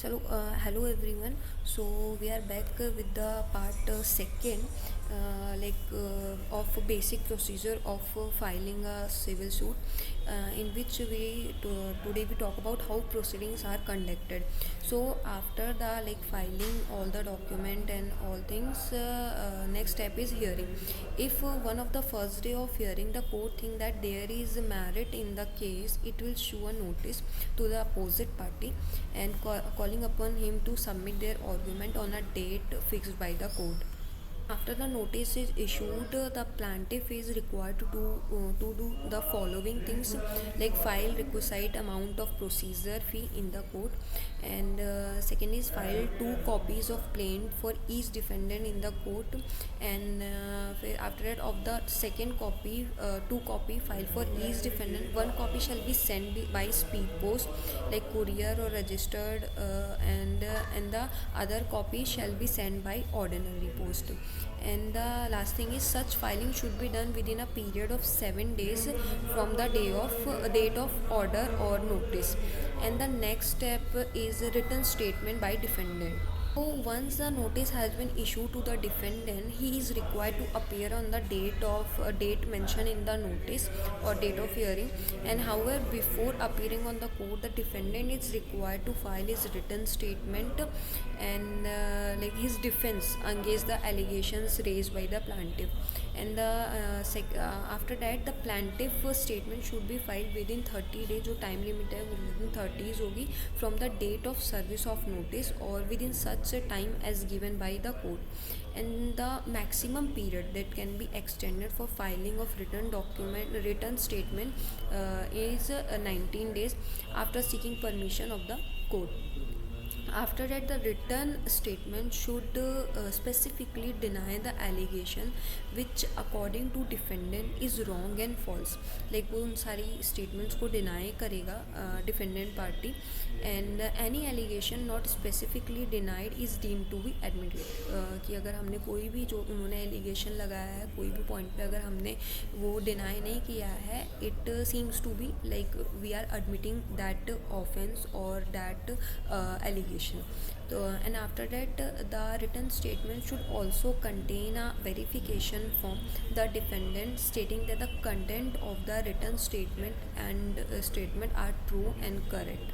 Hello everyone. So we are back with the part second, of basic procedure of filing a civil suit, in which today we talk about how proceedings are conducted. So after the filing all the document and all things, next step is hearing. If one of the first day of hearing the court think that there is merit in the case, it will show a notice to the opposite party and calling upon him to submit their argument on a date fixed by the court. After the notice is issued, the plaintiff is required to do the following things, like file requisite amount of procedure fee in the court, and second is file two copies of plaint for each defendant in the court, and after that of the second copy, two copy file for each defendant. One copy shall be sent by speed post, like courier or registered, and the other copy shall be sent by ordinary post. And the last thing is such filing should be done within a period of 7 days from the date of order or notice. And the next step is a written statement by defendant. So once the notice has been issued to the defendant, he is required to appear on the date mentioned in the notice or date of hearing. And however, before appearing on the court, the defendant is required to file his written statement and his defense against the allegations raised by the plaintiff. And after that, the plaintiff statement should be filed within 30 days. जो time limit है within 30 होगी from the date of service of notice or within such a time as given by the court. And the maximum period that can be extended for filing of written statement is 19 days after seeking permission of the court. After that, the written statement should specifically deny the allegation which according to defendant is wrong and false. Like वो उन सारी statements को deny करेगा defendant party, and any allegation not specifically denied is deemed to be admitted. कि अगर हमने कोई भी जो उन्होंने allegation लगाया है कोई भी point पे अगर हमने वो deny नहीं किया है, it seems to be like we are admitting that offense or that allegation. So, and after that, the written statement should also contain a verification from the defendant stating that the content of the written statement are true and correct.